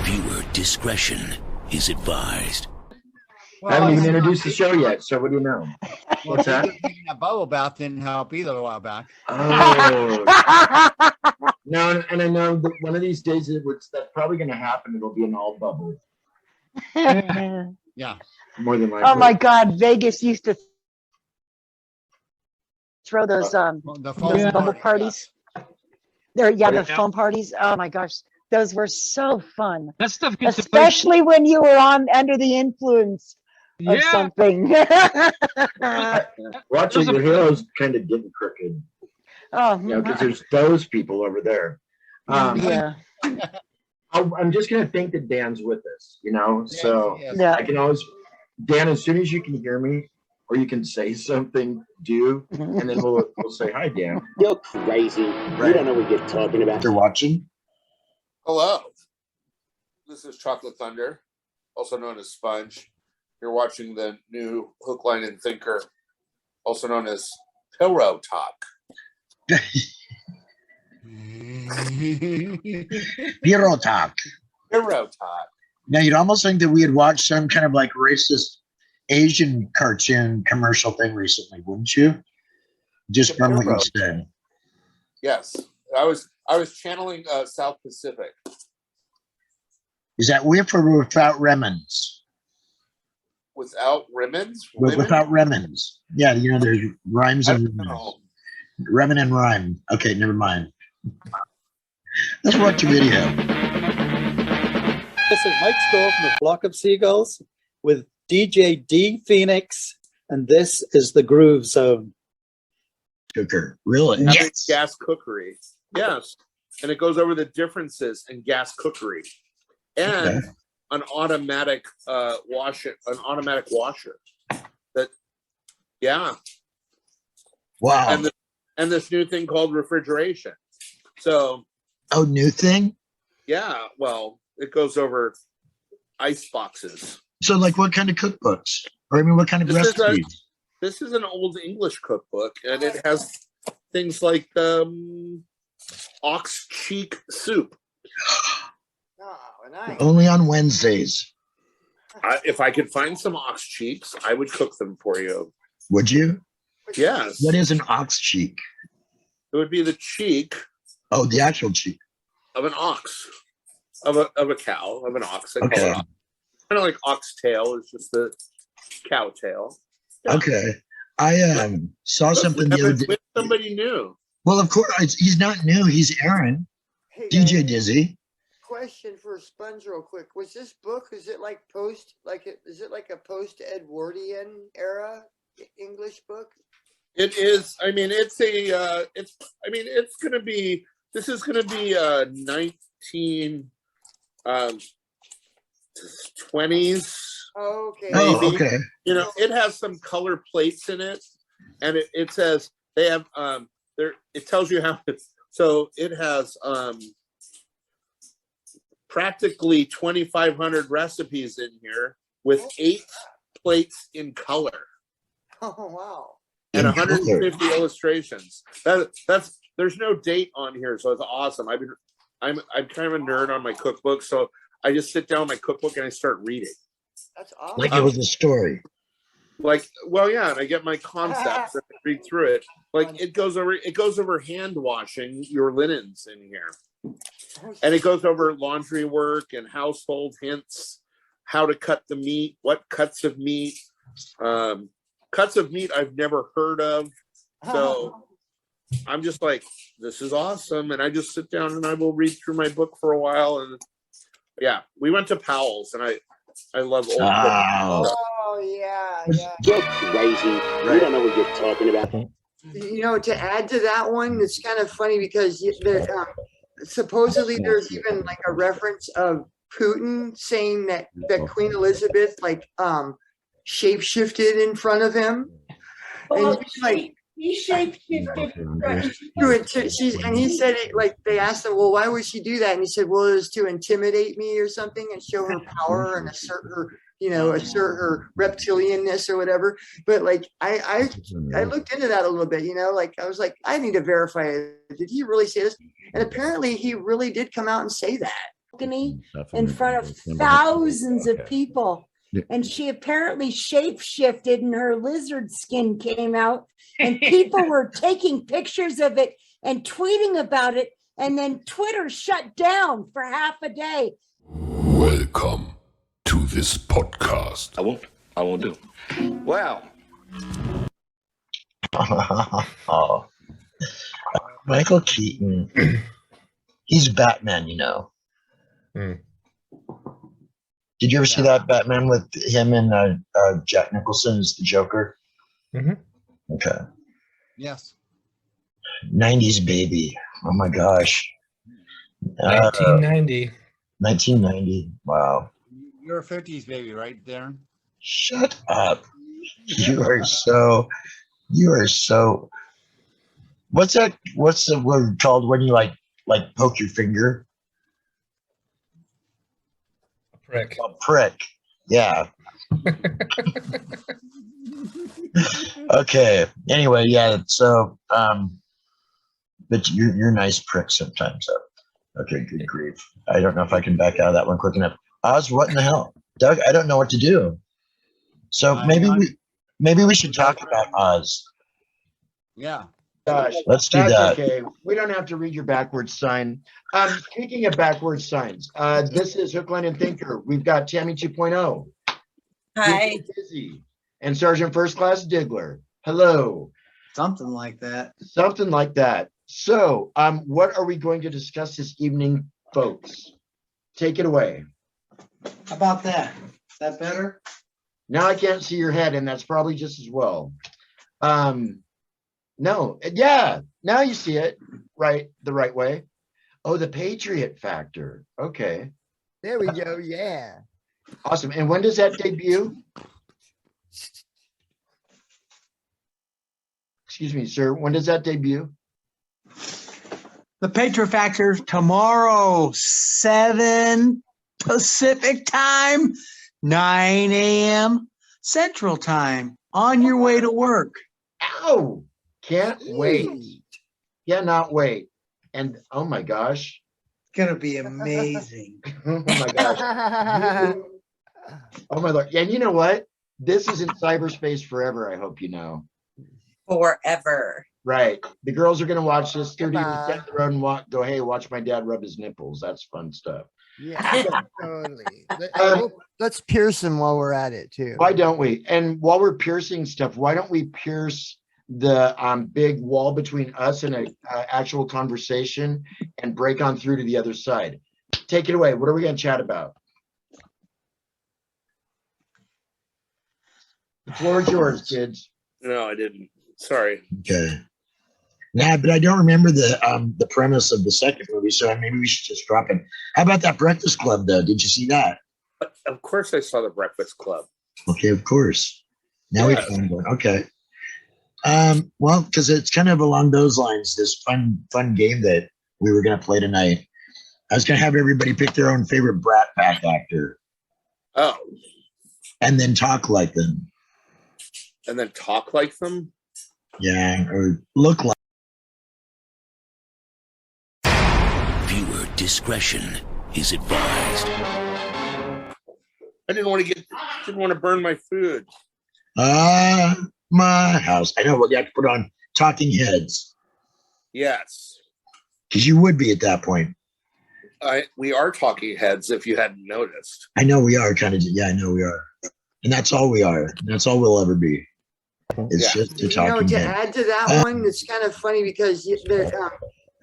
Viewer discretion is advised. Well, I haven't even introduced the show yet, so what do you know? What's that? That bubble bath didn't help either a while back. Oh. No, and I know that one of these days that's probably going to happen. It'll be an all bubble. Yeah. More than likely. Oh my God, Vegas used to throw those the bubble parties. The foam parties. Oh my gosh, those were so fun. That stuff gets especially when you were under the influence of something. Watching the heroes kind of getting crooked. Oh, because there's those people over there. Yeah. I'm just gonna think that Dan's with us, so Yeah. I can always, Dan, as soon as you can hear me or you can say something, and then we'll say hi, Dan. You're crazy. You don't know what you're talking about. You're watching. Hello. This is Chocolate Thunder, also known as Sponge. You're watching the new Hook, Line, and Thinker, also known as Pillow Talk. Hero talk. Hero Talk. Now, you'd almost think that we had watched some kind of like racist Asian cartoon commercial thing recently, wouldn't you? Just from what you said. Yes, I was channeling South Pacific. Is that with or without remnants? Without ribbons? Without remnants. Yeah, there's rhymes and remnants. Remin and rhyme. Okay, never mind. Let's watch a video. This is Mike Stoll from the Flock of Seagulls with DJ D Phoenix, and this is the Groove Zone. Cooker, really? Yes. Gas cookery. Yes. And it goes over the differences in gas cookery. And an automatic washer. Wow. And this new thing called refrigeration. So. Oh, new thing? Yeah. Well, it goes over ice boxes. So, like, what kind of cookbooks? Or, what kind of recipes? This is an old English cookbook, and it has things like ox cheek soup. Oh, nice. Only on Wednesdays. If I could find some ox cheeks, I would cook them for you. Would you? Yes. What is an ox cheek? It would be the cheek. Oh, the actual cheek of an ox, of a cow, of an ox. Okay. Kind of like oxtail is just the cow tail. Yeah. Okay. I saw something the other day. Somebody new. Well, of course, he's not new. He's Aaron. Hey, DJ Dizzy. Question for Sponge real quick. Was this book, is it like a post-Edwardian era English book? It is. This is going to be 1920s. Oh, okay. Oh, okay. It has some color plates in it, and it says they have it tells you how. So it has practically 2,500 recipes in here with 8 plates in color. Oh wow. And 150 illustrations. There's no date on here, so it's awesome. I'm kind of a nerd on my cookbook, so I just sit down with my cookbook and I start reading. That's awesome. Like it was a story. And I get my concepts and I read through it. Like it goes over hand washing your linens in here. And it goes over laundry work and household hints, how to cut the meat, what cuts of meat. Cuts of meat I've never heard of. So I'm just like, this is awesome. And I just sit down and I will read through my book for a while. And yeah, we went to Powell's and I love old books. Oh yeah. You're crazy. You don't know what you're talking about. To add to that one, it's kind of funny because supposedly there's even like a reference of Putin saying that Queen Elizabeth shape-shifted in front of him. And he's like, he shape-shifted. And he said it like, they asked him, well, why would she do that? And he said, well, it was to intimidate me or something and show her power and assert her reptilianness or whatever. But like, I looked into that a little bit, I was like, I need to verify it. Did he really say this? And apparently he really did come out and say that. in front of thousands of people. And she apparently shape-shifted and her lizard skin came out and people were taking pictures of it and tweeting about it. And then Twitter shut down for half a day. Welcome to this podcast. I won't do. Well. Oh. Michael Keaton. He's Batman, you know. Did you ever see that Batman with him and Jack Nicholson as the Joker? Okay. Yes. 90s baby. Oh my gosh. 1990. 1990. Wow. You're a 50s baby, right, Darren? Shut up. You are so. What's that? What's the word called when you like poke your finger? Prick. A prick. Yeah. Okay. Anyway, yeah. So, but you're a nice prick sometimes. So. Okay. Good grief. I don't know if I can back out of that one quick enough. Oz, what in the hell, Doug? I don't know what to do. So maybe we should talk about Oz. Yeah. Gosh, Let's do that's that. Okay, we don't have to read your backwards sign. Speaking of backwards signs, this is Hook, Line, and Thinker. We've got Tammy 2.0. Hi. DJ Dizzy, and Sergeant First Class Diggler. Hello. Something like that. Something like that. So, what are we going to discuss this evening, folks? Take it away. How about that? Is that better? Now I can't see your head, and that's probably just as well. No, yeah, now you see it right the right way. Oh, the Patriot Factor. Okay. There we go. Yeah. Awesome. And when does that debut? Excuse me, sir. When does that debut? The Patriot Factor tomorrow, 7 Pacific time, 9 a.m. Central time, on your way to work. Ow! Can't wait. Cannot wait. And oh my gosh. It's gonna be amazing. Oh my gosh. Oh my Lord. And you know what? This is in cyberspace forever, I hope you know. Forever. Right. The girls are gonna watch this 30 minutes down the road and go, hey, watch my dad rub his nipples. That's fun stuff. Yeah, totally. Let's pierce them while we're at it too. Why don't we? And while we're piercing stuff, why don't we pierce the big wall between us and an actual conversation and break on through to the other side? Take it away. What are we going to chat about? The floor is yours, kids. No, I didn't. Sorry. Okay. Nah, but I don't remember the premise of the second movie, so maybe we should just drop it. How about that Breakfast Club, though? Did you see that? Of course I saw the Breakfast Club. Okay, of course. Now we found one. Okay. Well, because it's kind of along those lines, this fun game that we were going to play tonight. I was going to have everybody pick their own favorite Brat Pack actor. Oh. And then talk like them. And then talk like them? Yeah, or look like. Viewer discretion is advised. I didn't want to burn my food. My house. I know what you have to put on Talking Heads. Yes. Because you would be at that point. We are Talking Heads, if you hadn't noticed. I know we are kind of. Yeah, I know we are. And that's all we are. And that's all we'll ever be. It's just a talking to head. add to that one, it's kind of funny because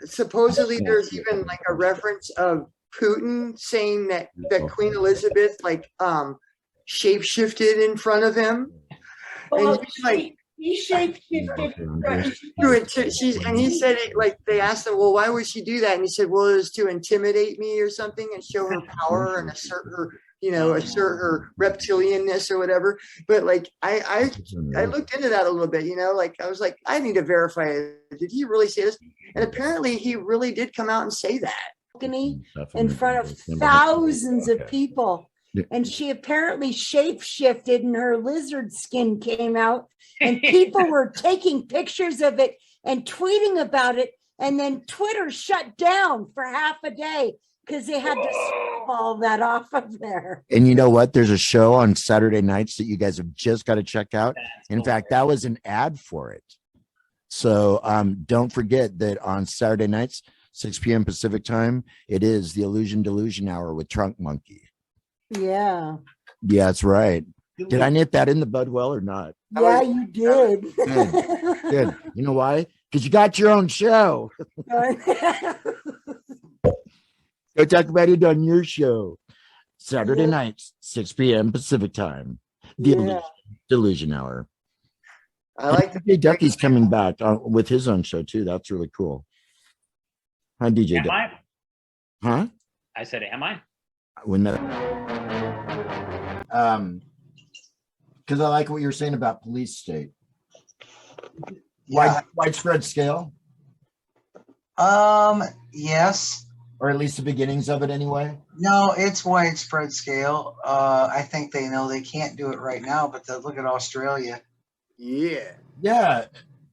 supposedly there's even like a reference of Putin saying that Queen Elizabeth shape-shifted in front of him. Well, and he's like, he shape-shifted. And he said it like they asked him, well, why would she do that? And he said, well, it was to intimidate me or something and show her power and assert her reptilianness or whatever. But like I looked into that a little bit, like I was like, I need to verify it. Did he really say this? And apparently he really did come out and say that. In front of thousands of people. And she apparently shape-shifted and her lizard skin came out and people were taking pictures of it and tweeting about it. And then Twitter shut down for half a day because they had to strip all that off of there. And you know what? There's a show on Saturday nights that you guys have just got to check out. In fact, that was an ad for it. So don't forget that on Saturday nights, 6 p.m. Pacific time, it is the Illusion Delusion Hour with Trunk Monkey. Yeah. Yeah, that's right. Did I nip that in the bud well or not? Yeah, you did. Good. Good. You know why? Because you got your own show. Go talk about it on your show. Saturday nights, 6 p.m. Pacific time. The Delusion Hour. I like DJ Ducky's coming back with his own show too. That's really cool. Hi, DJ Am Ducky. I? Huh? I said, am I? When that because I like what you're saying about police state. Widespread scale? Yes. Or at least the beginnings of it anyway. No, it's widespread scale. I think they know they can't do it right now, but look at Australia. Yeah.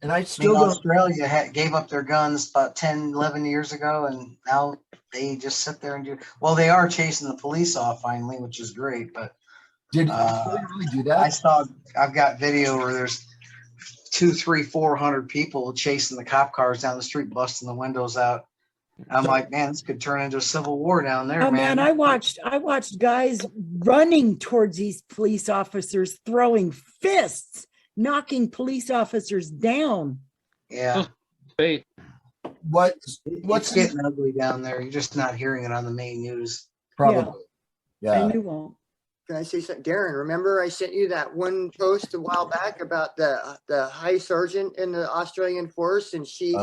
And I still don't. Australia gave up their guns about 10, 11 years ago, and now they just sit there and do. Well, they are chasing the police off finally, which is great. But did they really do that? I've got video where there's 200, 300, 400 people chasing the cop cars down the street, busting the windows out. I'm like, man, this could turn into a civil war down there, man. I watched guys running towards these police officers, throwing fists, knocking police officers down. Yeah. Wait. What's getting ugly down there? You're just not hearing it on the main news. Probably. Yeah. And you won't. Can I say something? Darren, remember I sent you that one post a while back about the high sergeant in the Australian force, and she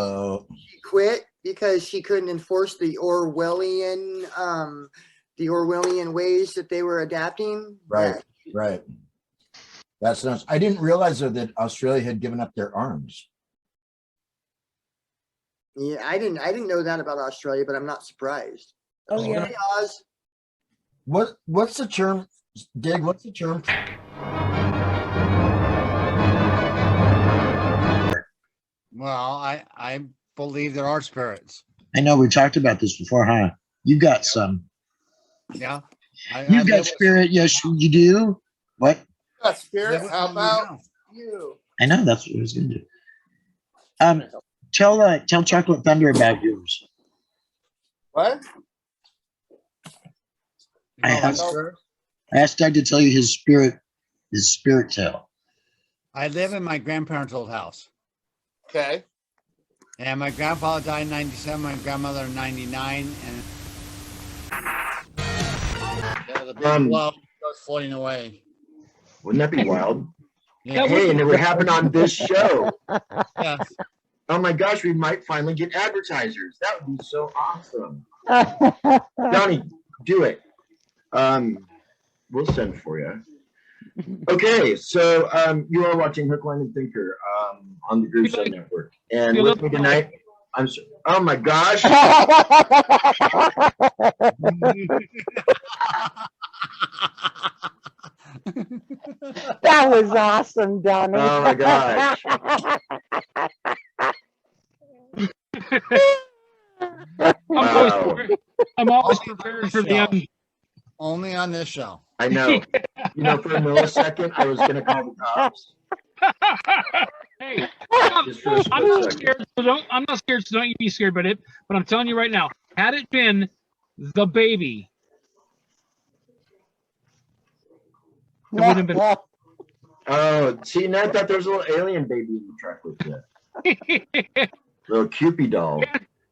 quit because she couldn't enforce the Orwellian ways that they were adapting. Right. Right. That's nuts. I didn't realize though that Australia had given up their arms. Yeah, I didn't know that about Australia, but I'm not surprised. Oh yeah. Hey, Oz. What's the term? Dig, what's the term? Well, I believe there are spirits. I know we talked about this before, huh? You got some. Yeah. You've got spirit. Yes, you do. What? Got spirit. How about you? I know that's what I was going to do. Tell Chocolate Thunder about yours. What? I asked Doug to tell you his spirit tale. I live in my grandparents' old house. Okay. And my grandfather died in 97, my grandmother in 99, and the big blow goes floating away. Wouldn't that be wild? Yeah. Hey, and it would happen on this show. Yes. Oh my gosh, we might finally get advertisers. That would be so awesome. Donnie, do it. We'll send for you. Okay, so you are watching Hook, Line, and Thinker on the Groove Show Network. And with me tonight, I'm sorry. Oh my gosh. That was awesome, Donnie. Oh my gosh. I'm always prepared for the end. Only on this show. I know. You know, for a millisecond, I was going to call the cops. Hey, I'm not scared. So I'm not scared. So don't you be scared. But I'm telling you right now, had it been the baby, it wouldn't have been. Oh, see, and I thought there was a little alien baby in the truck with you. Little Cupid doll.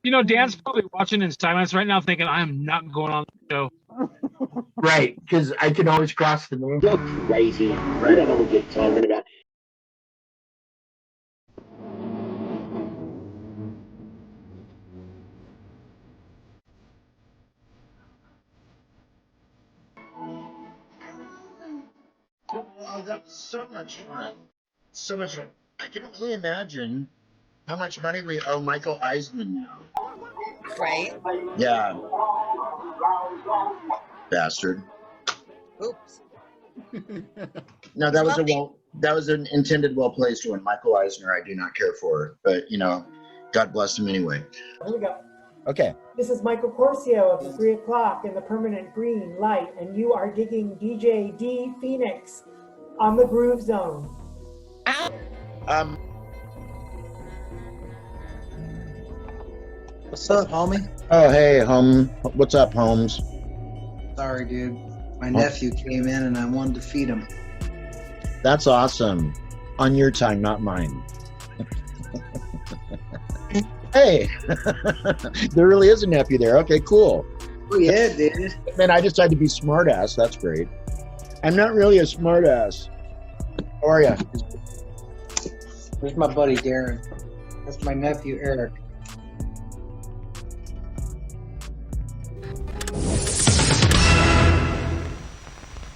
You know, Dan's probably watching in silence right now, thinking, "I am not going on the show." Right, because I can always cross the name. You're crazy. Right. You don't know what you're talking about. Oh, that's so much fun. So much fun. I can only imagine how much money we owe Michael Eisman now. Right? Yeah. Bastard. Oops. No, that was an intended well placed one. Michael Eisner, I do not care for, but you know, God bless him anyway. Here we go. Okay. This is Michael Corcio of the 3 o'clock in the permanent green light, and you are digging DJ D Phoenix on the Groove Zone. What's up, homie? Oh, hey, what's up, Holmes? Sorry, dude. My nephew came in and I wanted to feed him. That's awesome. On your time, not mine. Hey, there really is a nephew there. Okay, cool. Oh, yeah, dude. Man, I decided to be smartass. That's great. I'm not really a smartass. How are you? There's my buddy Darren. That's my nephew Eric.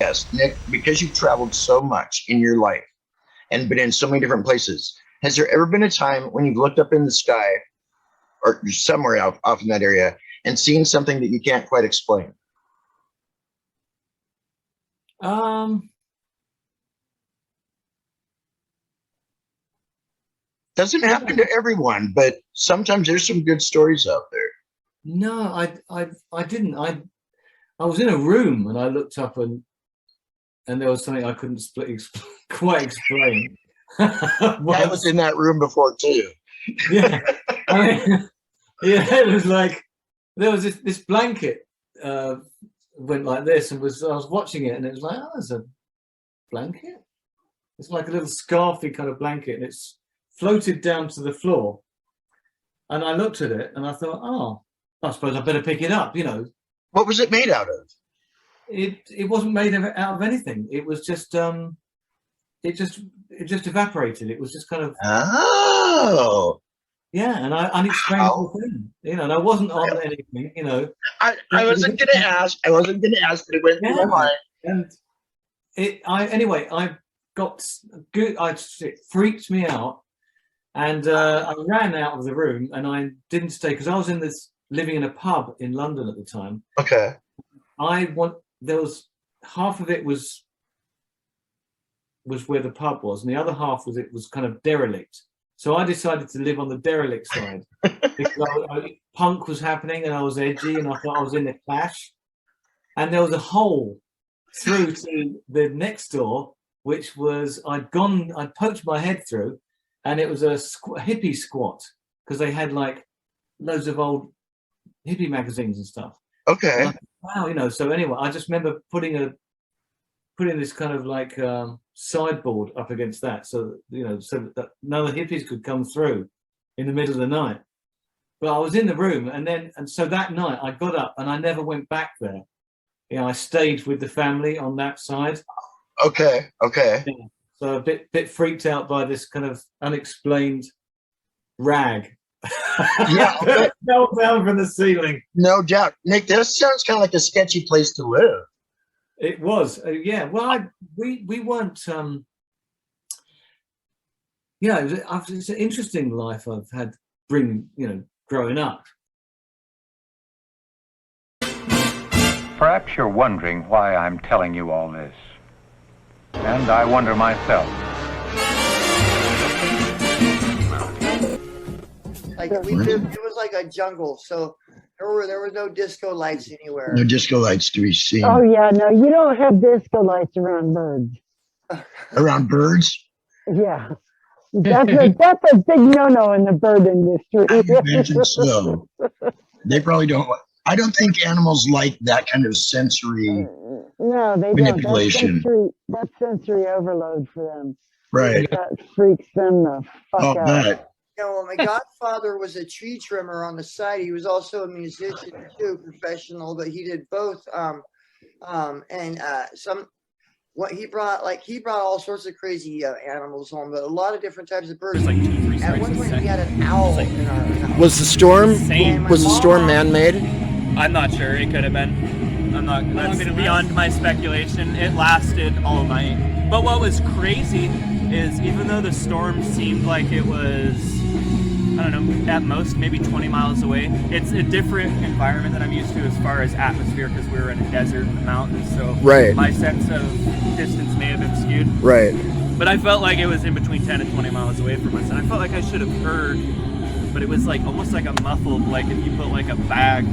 Yes, Nick, because you've traveled so much in your life and been in so many different places, has there ever been a time when you've looked up in the sky or somewhere off in that area and seen something that you can't quite explain? Doesn't happen to everyone, but sometimes there's some good stories out there. No, I didn't. I was in a room and I looked up and there was something I couldn't quite explain. I was in that room before too. Yeah, it was like there was this blanket went like this, and I was watching it, and it was like, oh, there's a blanket. It's like a little scarfy kind of blanket, and it's floated down to the floor. And I looked at it, and I thought, oh, I suppose I better pick it up. You know, what was it made out of? It wasn't made out of anything. It was just it just evaporated. It was just kind of yeah, an unexplainable thing, you know. And I wasn't on anything, you know. I wasn't gonna ask, but it went through my mind. And I got good. It freaked me out, and I ran out of the room, and I didn't stay because I was living in a pub in London at the time. Okay. There was half of it was where the pub was, and the other half was kind of derelict. So I decided to live on the derelict side because punk was happening, and I was edgy, and I thought I was in the Clash. And there was a hole through to the next door, which was I'd poked my head through, and it was a hippie squat because they had like loads of old hippie magazines and stuff. Okay. And wow, you know. So anyway, I just remember putting this kind of like sideboard up against that, so you know, so that none of the hippies could come through in the middle of the night. But I was in the room, and so that night I got up and I never went back there. You know, I stayed with the family on that side. Okay. Yeah. So a bit freaked out by this kind of unexplained rag. Yeah, okay. Fell down from the ceiling. No doubt, Nick. This sounds kind of like a sketchy place to live. It was, yeah. Well, we weren't. Yeah, it's an interesting life I've had. Growing up. Perhaps you're wondering why I'm telling you all this, and I wonder myself. Like it was like a jungle, so there was no disco lights anywhere. No disco lights to be seen. Oh yeah, no, you don't have disco lights around birds. Around birds? Yeah, that's a big no-no in the bird industry. I imagine so. They probably don't. I don't think animals like that kind of sensory no, they manipulation. Don't. That's sensory overload for them. Right. That freaks them the fuck out. Bet. You know, my godfather was a tree trimmer on the side. He was also a musician too, professional, but he did both. He brought all sorts of crazy animals home, but a lot of different types of birds. Like at one point, we had an owl in our house. Was the storm man-made? I'm not sure. It could have been. That's beyond my speculation. It lasted all night. But what was crazy is even though the storm seemed like it was, I don't know, at most maybe 20 miles away, it's a different environment that I'm used to as far as atmosphere because we were in a desert in the mountains. So right. My sense of distance may have been skewed. Right. But I felt like it was in between 10 and 20 miles away from us. And I felt like I should have heard but it was like almost like a muffled, like if you put like a bag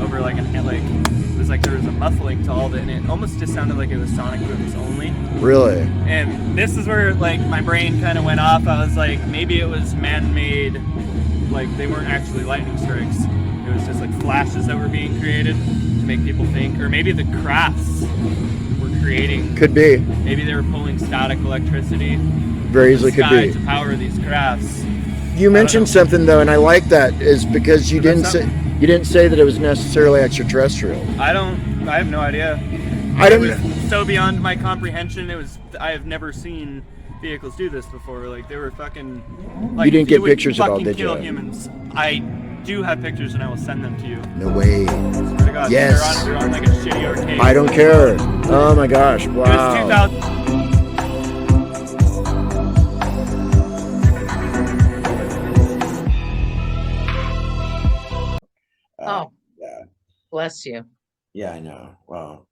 over like it was like there was a muffling to all of it, and it almost just sounded like it was sonic booms only. Really? And this is where like my brain kind of went off. I was like, maybe it was man-made, like they weren't actually lightning strikes. It was just like flashes that were being created to make people think, or maybe the crafts were creating. Could be. Maybe they were pulling static electricity. Very easily could be. To power these crafts. You mentioned something though, and I like that, is because you didn't say that it was necessarily extraterrestrial. I have no idea. I don't. It was so beyond my comprehension. I have never seen vehicles do this before. Like they were fucking. Like, You didn't get would pictures at all, fucking did you? kill humans. I do have pictures, and I will send them to you. No way. Swear to God, Yes. they're on like a shitty arcade. I don't care. Oh my gosh! It Wow. was 2000. Oh, yeah. Bless you. Yeah, I know. Well,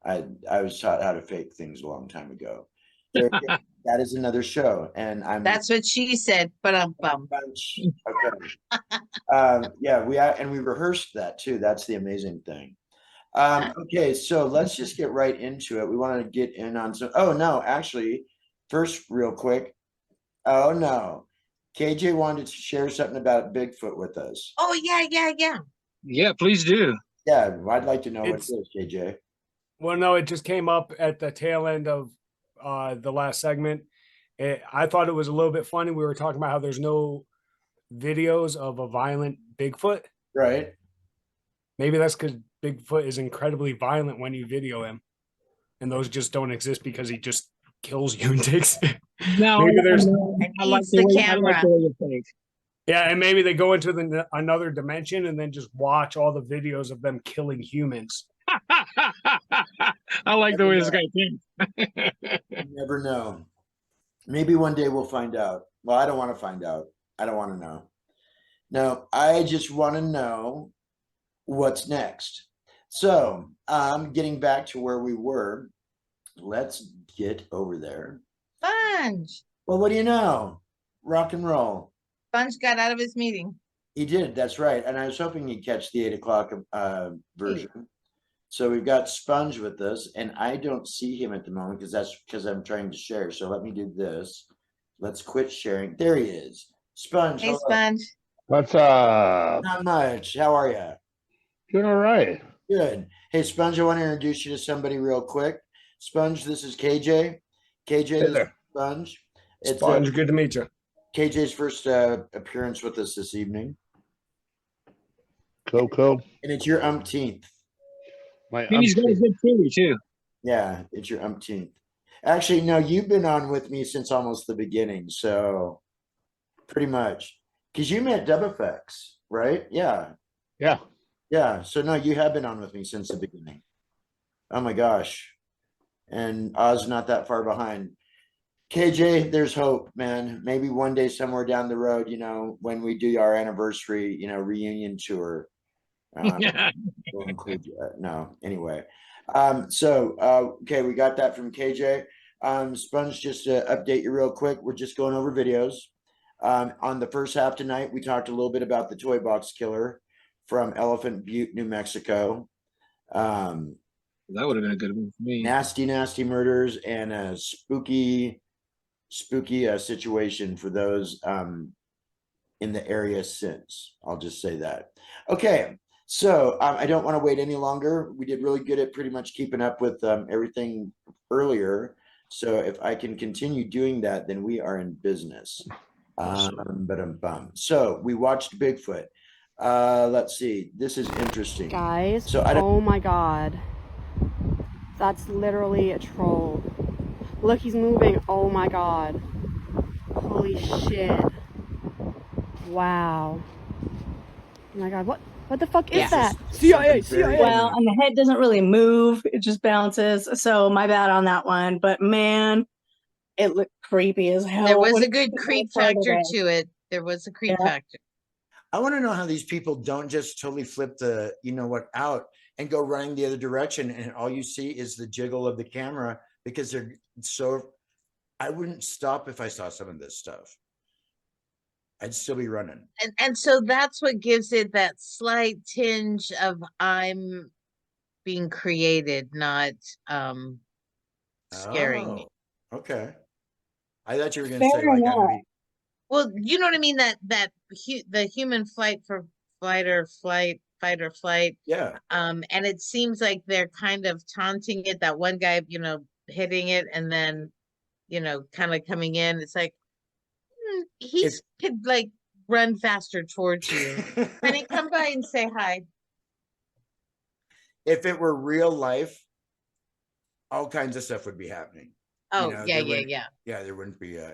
I was taught how to fake things a long time ago. That is another show, and That's what she said. But okay. Yeah, we rehearsed that too. That's the amazing thing. Okay, so let's just get right into it. We want to get in on some. Oh no, actually, first, real quick. Oh no, KJ wanted to share something about Bigfoot with us. Oh yeah. Yeah, please do. Yeah, I'd like to know what it is, KJ. Well, no, it just came up at the tail end of the last segment. I thought it was a little bit funny. We were talking about how there's no videos of a violent Bigfoot. Right. Maybe that's because Bigfoot is incredibly violent when you video him. And those just don't exist because he just kills you and takes it. No, Maybe there's I like the way you think. Yeah, and maybe they go into another dimension and then just watch all the videos of them killing humans. I like the way this guy thinks. You never know. Maybe one day we'll find out. Well, I don't want to find out. I don't want to know. No, I just want to know what's next. So, getting back to where we were, let's get over there. Sponge. Well, what do you know? Rock and roll. Sponge got out of his meeting. He did. That's right. And I was hoping he'd catch the 8 o'clock version. So we've got Sponge with us, and I don't see him at the moment because I'm trying to share. So let me do this. Let's quit sharing. There he is. Sponge. Hey, hello. Sponge. What's up? Not much. How are you? Doing all right. Good. Hey, Sponge, I want to introduce you to somebody real quick. Sponge, this is KJ. KJ, Hey this is there. Sponge. Sponge, good to meet you. KJ's first appearance with us this evening. Cool. And it's your umpteenth. He's got a good theory too. Yeah, it's your umpteenth. Actually, no, you've been on with me since almost the beginning, so pretty much. Because you met DubFX, right? Yeah. Yeah, so no, you have been on with me since the beginning. Oh my gosh. And Oz not that far behind. KJ, there's hope, man. Maybe one day somewhere down the road, when we do our anniversary, reunion tour. We'll include you. No, anyway. Okay, we got that from KJ. Sponge, just to update you real quick, we're just going over videos. On the first half tonight, we talked a little bit about the toy box killer from Elephant Butte, New Mexico. That would have been a good one for me. Nasty murders and a spooky situation for those in the area since. I'll just say that. Okay, so I don't want to wait any longer. We did really good at pretty much keeping up with everything earlier. So if I can continue doing that, then we are in business. So we watched Bigfoot. Let's see. This is interesting. Guys, so oh my God. That's literally a troll. Look, he's moving. Oh my God. Holy shit. Wow. Oh my God, what the fuck is that? CIA. Well, and the head doesn't really move. It just bounces. So my bad on that one. But man, it looked creepy as hell. There was a good creep factor to it. There was a creep factor. I want to know how these people don't just totally flip the, out and go running the other direction. And all you see is the jiggle of the camera because they're so, I wouldn't stop if I saw some of this stuff. I'd still be running. And so that's what gives it that slight tinge of I'm being created, not scaring me. Oh, okay. I thought you were going Fair to say like enough. I'm be. Well, you know what I mean? The human fight or flight. Yeah. And it seems like they're kind of taunting it. That one guy, hitting it and then, kind of coming in. It's like could like run faster towards you. Honey, come by and say hi. If it were real life, all kinds of stuff would be happening. Oh, yeah. Yeah, there wouldn't be yeah.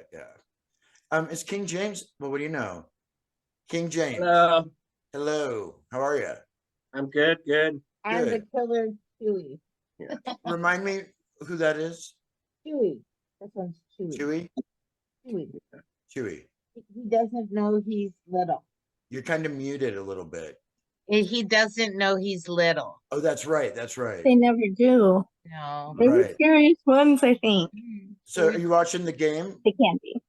It's King James. Well, what do you know? King James. Hello. How are you? I'm good. I'm the killer Chewy. Yeah. Remind me who that is. Chewy. This one's Chewy. Chewy. He doesn't know he's little. You're kind of muted a little bit. He doesn't know he's little. Oh, that's right. They never do. No. They're the scariest ones, I think. So are you watching the game? They can't be.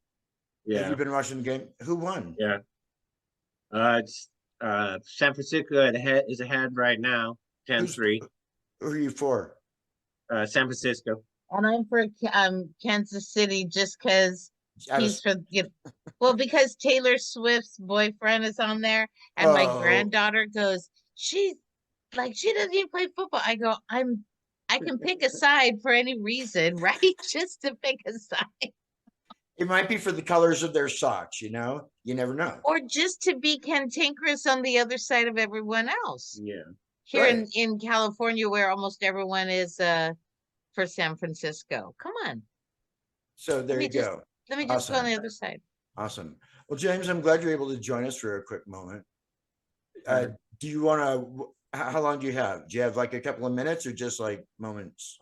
Yeah. Have you been watching the game? Who won? Yeah. It's San Francisco is ahead right now, 10-3. Who are you for? San Francisco. And I'm for Kansas City just because he's for because Taylor Swift's boyfriend is on there, and my granddaughter goes, she doesn't even play football. I go, I can pick a side for any reason, right? Just to pick a side. It might be for the colors of their socks, you never know. Or just to be cantankerous on the other side of everyone else. Yeah. Here in California, where almost everyone is for San Francisco. Come on. So there you go. Let me just go on the other side. Awesome. Well, James, I'm glad you're able to join us for a quick moment. Do you want to, how long do you have? Do you have like a couple of minutes or just like moments?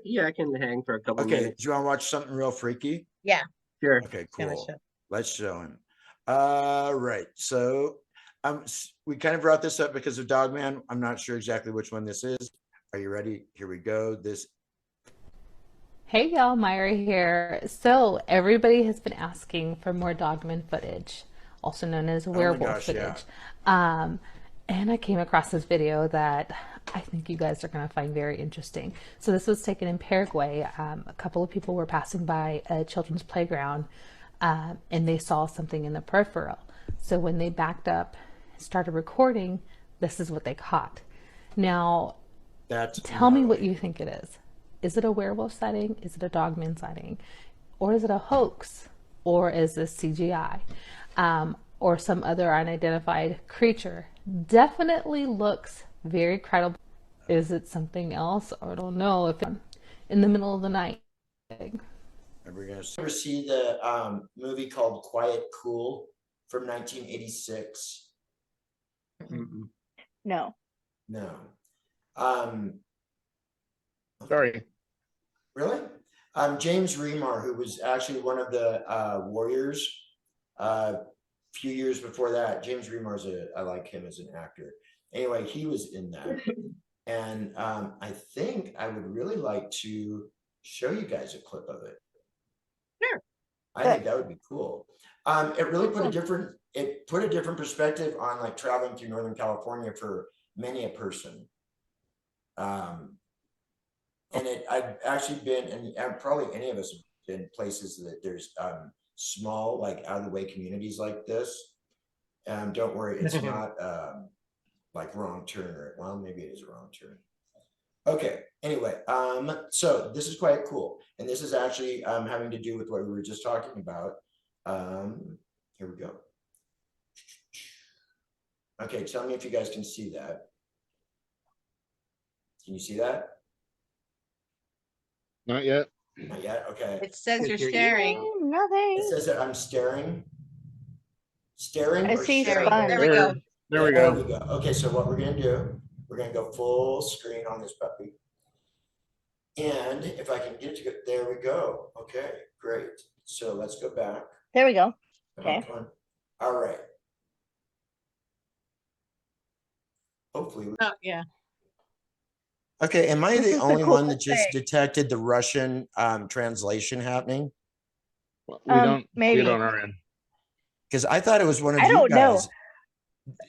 Yeah, I can hang for a couple of Okay. minutes. Do you want to watch something real freaky? Yeah. Sure. Okay, cool. Let's show him. Right. So we kind of brought this up because of Dogman. I'm not sure exactly which one this is. Are you ready? Here we go. Hey y'all, Myra here. So everybody has been asking for more Dogman footage, also known as werewolf footage. Yeah. And I came across this video that I think you guys are going to find very interesting. So this was taken in Paraguay. A couple of people were passing by a children's playground and they saw something in the peripheral. So when they backed up and started recording, this is what they caught. Now, tell me what you think it is. Is it a werewolf sighting? Is it a Dogman sighting? Or is it a hoax? Or is this CGI? Or some other unidentified creature? Definitely looks very credible. Is it something else? I don't know. If it's in the middle of the night. Are we going to ever see the movie called Quiet Cool from 1986? No. Sorry. Really? James Remar, who was actually one of the Warriors a few years before that. James Remar's I like him as an actor. Anyway, he was in that. And I think I would really like to show you guys a clip of it. Sure. I think that would be cool. It really put a different perspective on like traveling through Northern California for many a person. And I've actually been, and probably any of us have been places that there's small, like out of the way communities like this. Don't worry, it's not like wrong turn, or well, maybe it is a wrong turn. Okay, anyway, so this is quite cool. And this is actually having to do with what we were just talking about. Here we go. Okay, tell me if you guys can see that. Can you see that? Not yet. Not yet. Okay. It says you're staring. Nothing. It says that I'm staring. Staring. I or see sharing? fun. There we go. There we go. Okay, so what we're gonna do, we're gonna go full screen on this puppy. And if I can get it to go, there we go. Okay, great. So let's go back. There we go. Come on, Okay. come on. All right. Hopefully. Oh, yeah. Okay, am I This the is the only cool one that just thing. detected the Russian translation happening? We don't maybe. see it on our end. Because I thought it was one of I you don't know.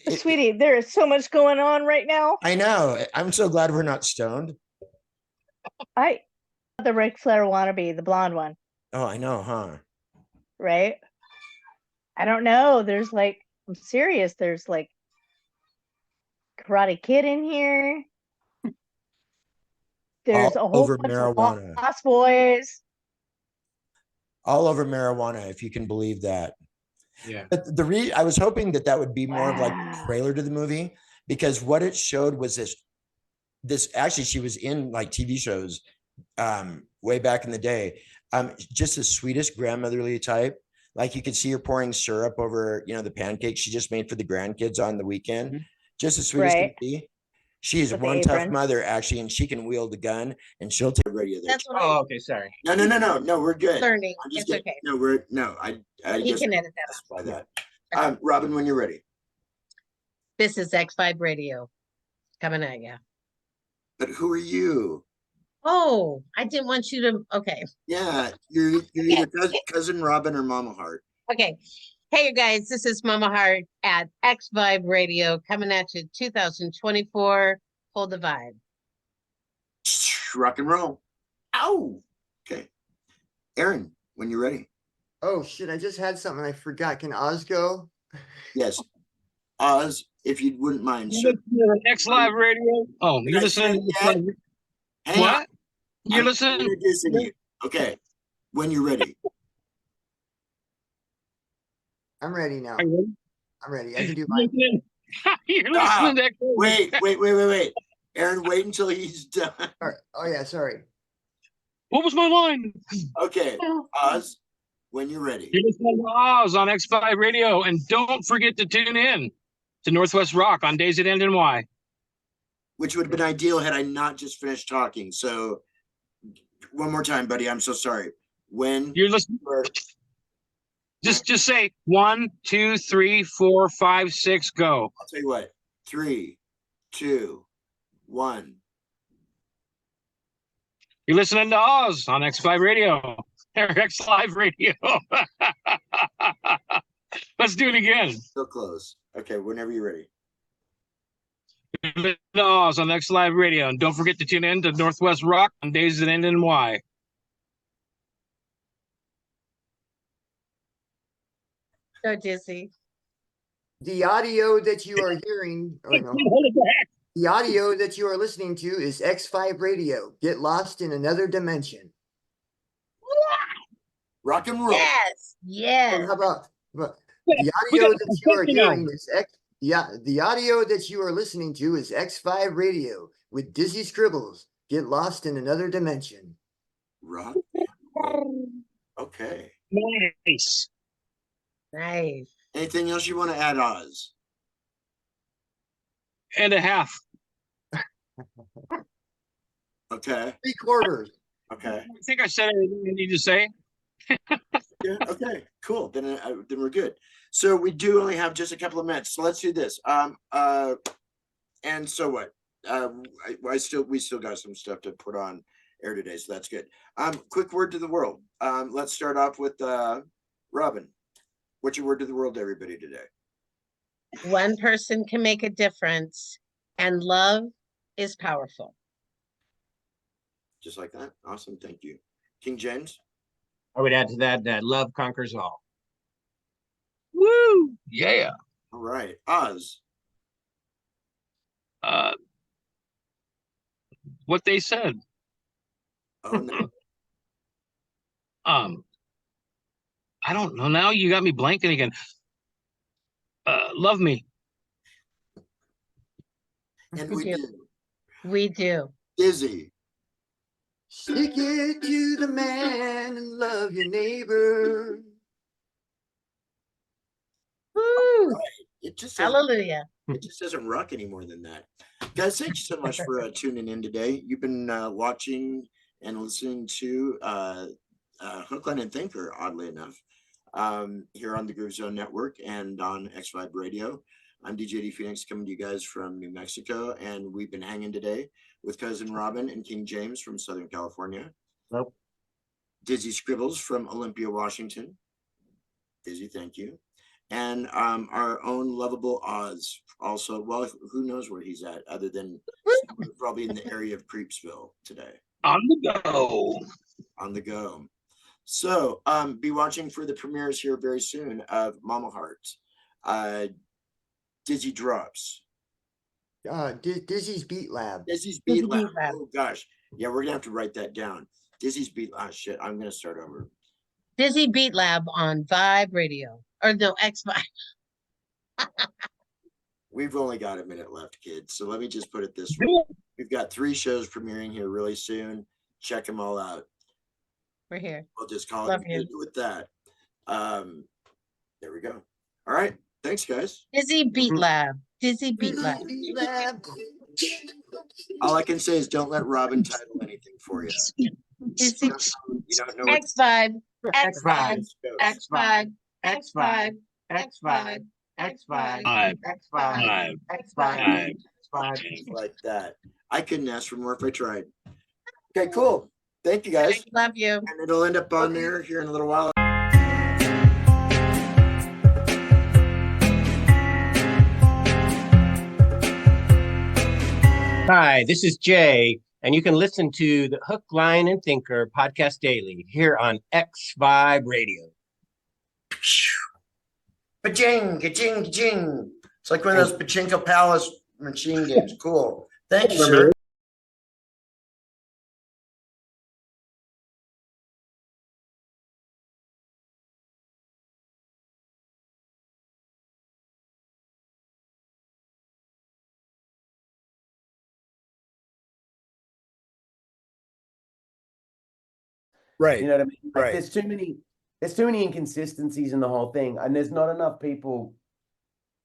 guys. Sweetie, there is so much going on right now. I know. I'm so glad we're not stoned. The Ric Flair wannabe, the blonde one, Oh, I know, huh? right? I don't know. There's like, I'm serious. There's like Karate Kid in here. There's All a whole over bunch marijuana. of Lost Boys. All over marijuana, if you can believe that. Yeah. But I was hoping that would be more of like a trailer to the movie, because what it showed was this actually, she was in like TV shows way back in the day. Just the sweetest grandmotherly type. Like you could see her pouring syrup over, the pancakes she just made for the grandkids on the weekend. Mm-hmm. Just the sweetest Right. to be. She is With one the tough apron. mother, actually, and she can wield a gun, and she'll take radio there. That's what Oh, okay, sorry. No, we're good. learning. I'm just It's kidding. okay. No, I He just can edit that specify out. that. Robin, when you're ready. This is X5 Radio coming at you. But who are you? Oh, I didn't want you to. Okay. Yeah, you're either cousin Robin or MommaHeart. Okay. Hey, you guys, this is MommaHeart at X Vibe Radio coming at you 2024. Hold the vibe. Rock and roll. Ow. Okay. Aaron, when you're ready. Oh, shit. I just had something I forgot. Can Oz go? Yes. Oz, if you wouldn't mind. X Live Radio. Oh, you're listening to what? You're listening. Okay. When you're ready. I'm ready now. Are you ready? I'm ready. I can do mine. You're listening to Wait. Aaron, wait until he's done. Oh, yeah. Sorry. What was my line? Okay. Oz, when you're ready. You're listening to Oz on X5 Radio. And don't forget to tune in to Northwest Rock on days that end in Y. Which would have been ideal had I not just finished talking. So one more time, buddy. I'm so sorry. When you're listening, just say 1, 2, 3, 4, 5, 6, go. I'll tell you what. 3, 2, 1. You're listening to Oz on X5 Radio. X Live Radio. Let's do it again. So close. Okay, whenever you're ready. You're listening to Oz on X Live Radio. And don't forget to tune in to Northwest Rock on days that end in Y. Go, Dizzy. The audio that you are hearing, the audio that you are listening to is X5 Radio. Get lost in another dimension. Rock and roll. Yes. How about the audio that you are hearing is the audio that you are listening to is X5 Radio with Dizzy Scribbles. Get lost in another dimension. Rock. Okay. Nice. Nice. Anything else you want to add, Oz? And a half. Okay. 3/4. Okay. I think I said everything I need to say. Yeah. Okay. Cool. Then we're good. So we do only have just a couple of minutes. So let's do this. And so what? We still got some stuff to put on air today, so that's good. Quick word to the world. Let's start off with Robin. What's your word to the world, everybody, today? One person can make a difference, and love is powerful. Just like that. Awesome. Thank you. King James? I would add to that love conquers all. Woo! Yeah. All right. Oz? What they said. Oh, no. I don't know. Now you got me blanking again. Love me. And we do. We do. Dizzy? Stick it to the man and love your neighbor. Woo! Right. It just Hallelujah. It just doesn't rock any more than that. Guys, thank you so much for tuning in today. You've been watching and listening to Hook, Line, and Thinker, oddly enough, here on the Groove Zone Network and on X5 Radio. I'm DJ D Phoenix coming to you guys from New Mexico, and we've been hanging today with Cousin Robin and King James from Southern California. Nope. Dizzy Scribbles from Olympia, Washington. Dizzy, thank you. and our own lovable Oz. Also, well, who knows where he's at, other than probably in the area of Creepsville today. On the go. On the go. So, be watching for the premieres here very soon of MommaHeart, Dizzy Drops. Dizzy's Beat Lab. Dizzy's Beat Lab. Oh gosh, yeah, we're gonna have to write that down. Dizzy's Beat. Ah, shit, I'm gonna start over. Dizzy Beat Lab on Vibe Radio, or no, X Vibe. We've only got a minute left, kids. So let me just put it this way: we've got 3 shows premiering here really soon. Check them all out. We're here. We'll just call Love it you. good with that. There we go. All right. Thanks, guys. Dizzy Beat Lab. Dizzy Beat Lab. All I can say is don't let Robin title anything for you. Dizzy. You don't know X Vibe. X Vibe. X Vibe. X Vibe. X Vibe. X Vibe. X Vibe. X Vibe. Like that. I couldn't ask for more if I tried. Okay, cool. Thank you, guys. Love you. And it'll end up on there here in a little while. Hi, this is Jay, and you can listen to the Hook, Line, and Thinker podcast daily here on X Vibe Radio. Paching, ka-ching, ka-ching. It's like one of those Pachinko Palace machine games. Cool. Thank you, sir. Right. You know what I mean? Like, Right. there's too many inconsistencies in the whole thing, and there's not enough people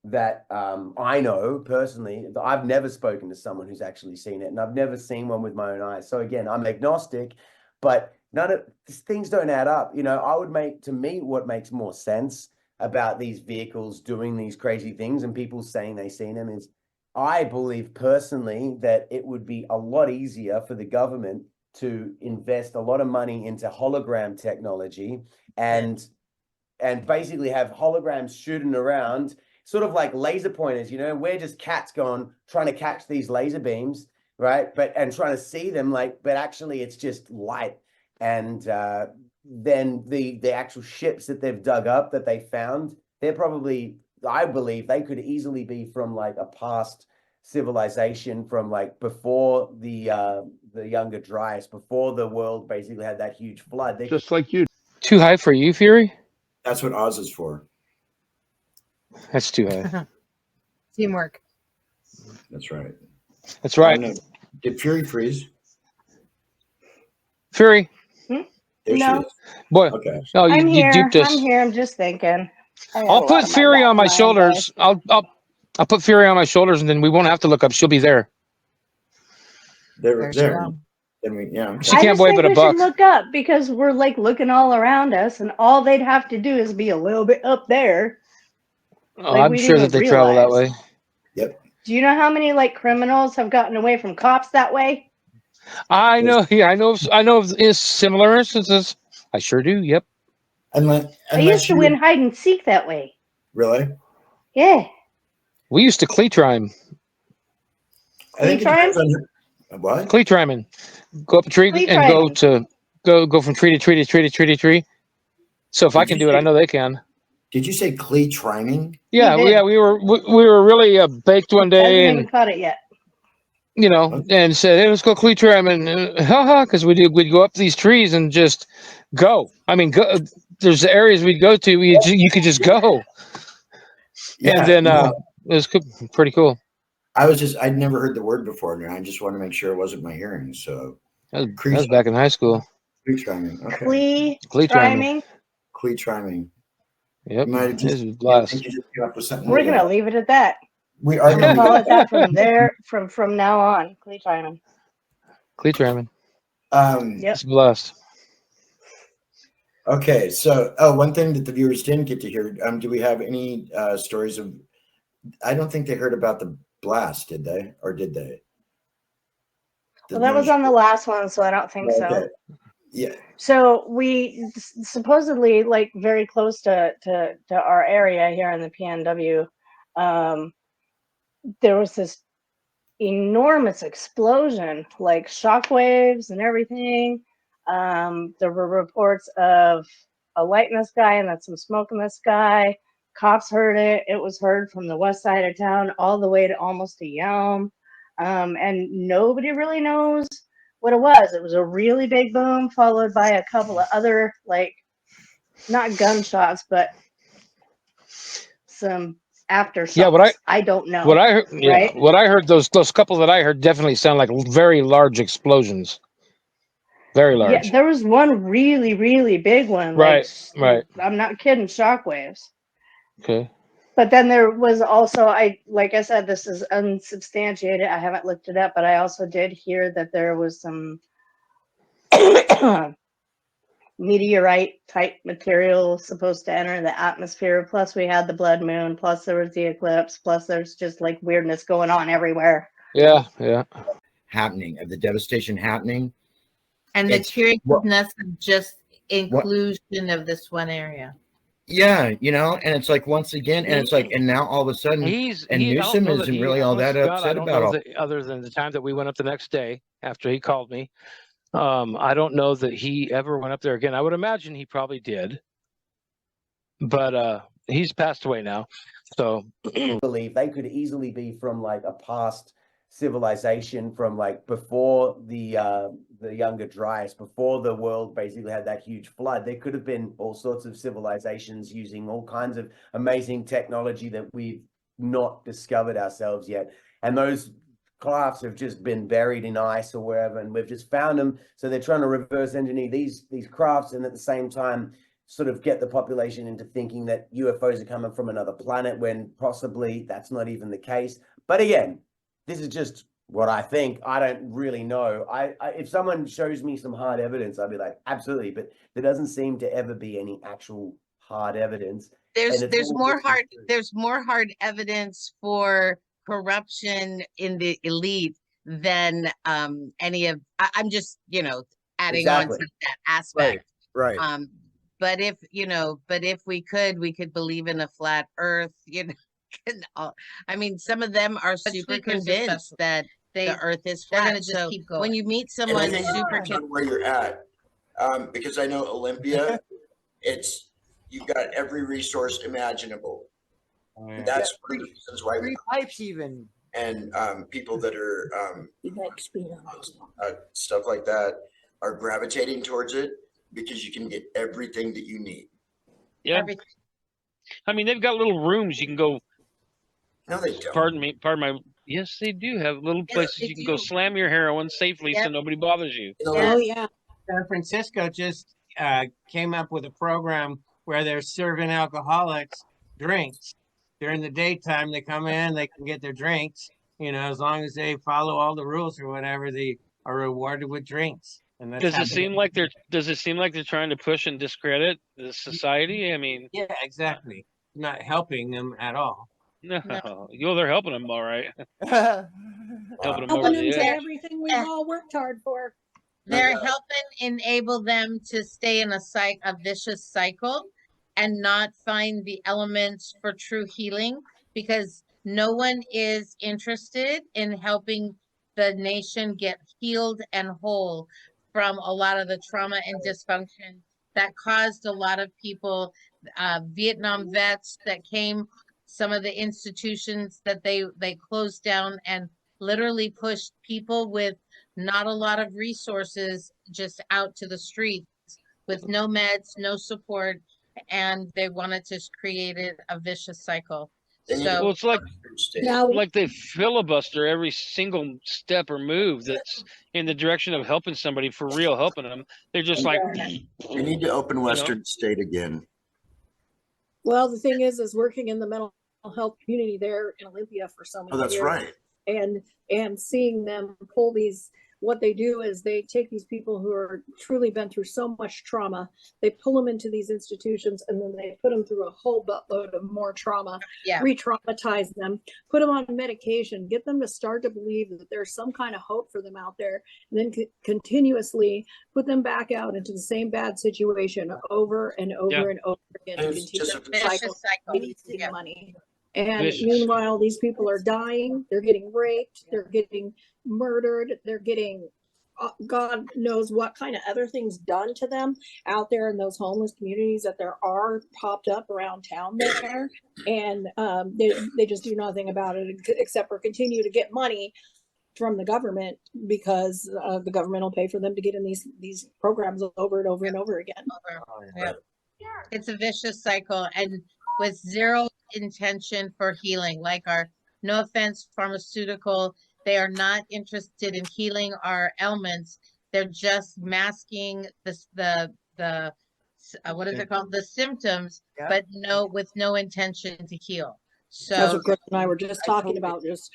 that I know personally. I've never spoken to someone who's actually seen it, and I've never seen one with my own eyes. So again, I'm agnostic, but none of these things don't add up. You know, what makes more sense about these vehicles doing these crazy things and people saying they've seen them is, I believe personally that it would be a lot easier for the government to invest a lot of money into hologram technology and basically have holograms shooting around, sort of like laser pointers. You know, we're just cats trying to catch these laser beams, right? And trying to see them, but actually it's just light. And then the actual ships that they've dug up that they found, they're probably, I believe they could easily be from like a past civilization, from like before the Younger Dryas, before the world basically had that huge flood. Just like you. Too high for you, Fury? That's what Oz is for. That's too high. Teamwork. That's right. That's right. Did Fury freeze? Fury. There No. she is. Boy. Okay. Oh, I'm you here. duped us. I'm here. I'm just thinking. I'll put Fury on my shoulders. I'll put Fury on my shoulders, and then we won't have to look up. She'll be there. There. I mean, yeah. She can't weigh but a we buck. should look up because we're like looking all around us, and all they'd have to do is be a little bit up there. Oh, I'm sure that they travel that way. Yep. Do you know how many like criminals have gotten away from cops that way? I know. Yeah, I know of similar instances. I sure do. Yep. I used to win hide and seek that way. Really? Yeah. We used to cleat rhyme. Cleat rhyme? What? Cleat rhyming. Go up a tree Cleat and rhyming. go from tree to tree to tree to tree to tree. So if I can do it, I know they can. Did you say cleat rhyming? Yeah, we were really baked one day, Hasn't even and caught it yet. you know, and said, "Hey, let's go cleat rhyming." Haha, because we'd go up these trees and just go. I mean, go. There's areas we'd go to. You could just go. Yeah, and then it was pretty cool. I'd never heard the word before, and I just want to make sure it wasn't my hearing. So that was back in high school. Cleat rhyming. Okay. Cleat rhyming. Cleat rhyming. Yep. It This is a blast. We're gonna leave it at that. We are gonna call it that from there from now on. Cleat rhyming. Cleat rhyming. Yep. It's a blast. Okay, so one thing that the viewers didn't get to hear, do we have any stories of? I don't think they heard about the blast, did they? Or did they? Well, that was on the last one, so I don't think so. Yeah. So we supposedly, like, very close to our area here in the PNW, there was this enormous explosion, like shockwaves and everything. There were reports of a light in the sky and then some smoke in the sky. Cops heard it. It was heard from the west side of town all the way to almost to Yelm. And nobody really knows what it was. It was a really big boom followed by a couple of other, like, not gunshots, but some aftershocks. Yeah, I don't know. What I heard, yeah, right? what I heard, those couple that I heard definitely sound like very large explosions. Very large. Yeah, there was one really, really big one. Right, right. I'm not kidding, shockwaves. Okay. But then there was also, like I said, this is unsubstantiated. I haven't looked it up, but I also did hear that there was some meteorite type material supposed to enter the atmosphere. Plus we had the blood moon, plus there was the eclipse, plus there's just like weirdness going on everywhere. Yeah, yeah. Happening, of the devastation happening. And the It's- curiousness of just inclusion of this one area. Yeah, you know, and it's like once again, and it's like, and now all of a sudden, and Newsom isn't really all that upset about all. Other than the time that we went up the next day after he called me, I don't know that he ever went up there again. I would imagine he probably did, but he's passed away now. So believe they could easily be from like a past civilization from like before the Younger Dryas, before the world basically had that huge flood. There could have been all sorts of civilizations using all kinds of amazing technology that we've not discovered ourselves yet, and those crafts have just been buried in ice or wherever, and we've just found them. So they're trying to reverse engineer these crafts, and at the same time sort of get the population into thinking that UFOs are coming from another planet when possibly that's not even the case. But again, this is just what I think. I don't really know. I if someone shows me some hard evidence, I'd be like, absolutely. But there doesn't seem to ever be any actual hard evidence. There's more hard evidence for corruption in the elite than any of. I'm just adding on to that aspect. Right. But if we could believe in a flat Earth, I mean, some of them are super convinced that the Earth is flat. They're going to just keep going. When you meet someone super convinced where you're at, because I know Olympia, you've got every resource imaginable. And that's one of the reasons why free pipes even. And people that are stuff like that are gravitating towards it because you can get everything that you need. Yeah. Everything. I mean, they've got little rooms you can go. No, they don't. Pardon my. Yes, they do have little places you can go slam your heroin safely so nobody bothers you. Oh yeah. San Francisco just came up with a program where they're serving alcoholics drinks during the daytime. They come in, they can get their drinks. As long as they follow all the rules or whatever, they are rewarded with drinks. And that's Does it seem like they're trying to push and discredit the society? I mean, yeah, exactly. Not helping them at all. No, they're helping them all right. Helping them to everything we've all worked hard for. They're helping enable them to stay in a vicious cycle and not find the elements for true healing, because no one is interested in helping the nation get healed and whole from a lot of the trauma and dysfunction that caused a lot of people, Vietnam vets that came, some of the institutions that they closed down and literally pushed people with not a lot of resources just out to the streets with no meds, no support, and they wanted to create a vicious cycle. So it's like they filibuster every single step or move that's in the direction of helping somebody for real, helping them. They're just like, they need to open Western State again. Well, the thing is working in the mental health community there in Olympia for so many years. That's right. And seeing them pull these what they do is they take these people who are truly been through so much trauma, they pull them into these institutions, and then they put them through a whole buttload of more trauma, re-traumatize them, put them on medication, get them to start to believe that there's some kind of hope for them out there, and then continuously put them back out into the same bad situation over and over and over again to continue the cycle of wasting money. And meanwhile, these people are dying, they're getting raped, they're getting murdered, they're getting God knows what kind of other things done to them out there in those homeless communities that there are popped up around town there. And they just do nothing about it except for continue to get money from the government, because the government will pay for them to get in these programs over and over and over again. It's a vicious cycle, and with zero intention for healing. Like our, no offense, pharmaceutical, they are not interested in healing our ailments. They're just masking the what is it called, the symptoms, but with no intention to heal. So that's what Chris and I were just talking about, just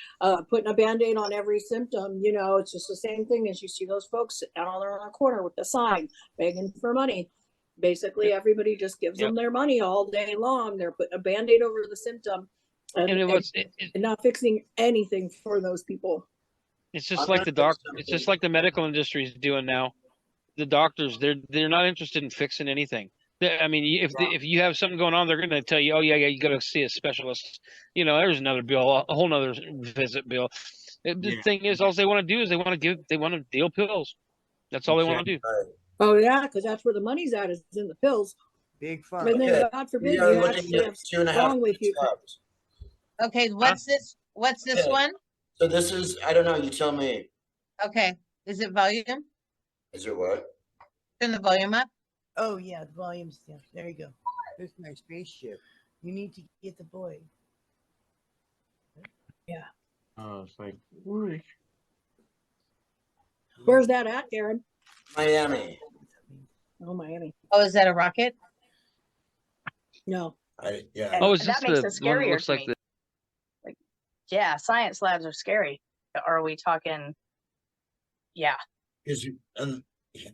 putting a Band-Aid on every symptom. You know, it's just the same thing as you see those folks sitting down there on the corner with the sign begging for money. Basically, everybody just gives them their money all day long. They're putting a Band-Aid over the symptom and not fixing anything for those people. It's just like the doctor. It's just like the medical industry is doing now. The doctors, they're not interested in fixing anything. I mean, if you have something going on, they're going to tell you, oh yeah, you got to see a specialist. You know, there's another bill, a whole nother visit bill. The thing is, all they want to do is they want to deal pills. That's all they want to do. Oh yeah, because that's where the money's at, is in the pills. Big fun. And then God forbid you actually have something wrong with you. Okay, what's this? What's this one? So this is, I don't know, you tell me. Okay, is it volume? Is it what? Turn the volume up. Oh yeah, the volume's down. There you go. There's my spaceship. You need to get the boy. Yeah. Oh, it's like, where's that at, Karen? Miami. Oh, Miami. Oh, is that a rocket? No. Yeah. Oh, is this that makes the it one that scarier looks to like me. the? Yeah, science labs are scary. Are we talking? Yeah. Because